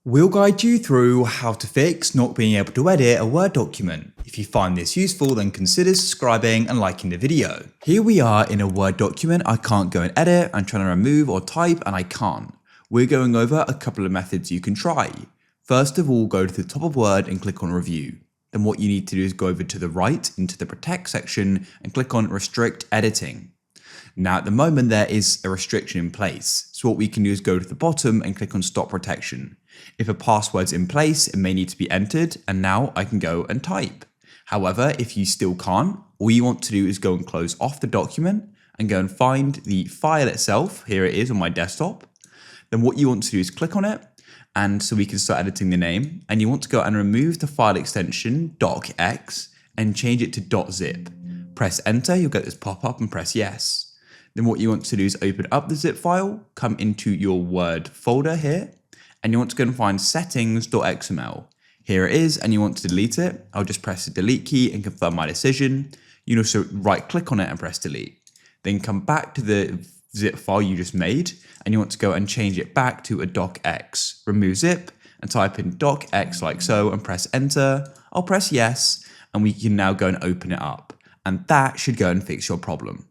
We'll guide you through how to fix not being able to edit a Word document. If you find this useful, then consider subscribing and liking the video. Here we are in a Word document. I can't go and edit. I'm trying to remove or type and I can't. We're going over a couple of methods you can try. First of all, go to the top of Word and click on Review. Then what you need to do is go over to the right into the Protect section and click on Restrict Editing. Now at the moment there is a restriction in place, so what we can do is go to the bottom and click on Stop Protection. If a password's in place, it may need to be entered, and now I can go and type. However, if you still can't, all you want to do is go and close off the document and go and find the file itself. Here it is on my desktop. Then what you want to do is click on it, and so we can start editing the name, and you want to go and remove the file extension docx and change it to .zip. Press enter, you'll get this pop up and press yes. Then what you want to do is open up the zip file, come into your Word folder here, and you want to go and find settings.xml. Here it is, and you want to delete it. I'll just press the delete key and confirm my decision. You can also right click on it and press delete. Then come back to the zip file you just made, and you want to go and change it back to a docx. Remove zip and type in docx like so and press enter. I'll press yes, and we can now go and open it up. And that should go and fix your problem.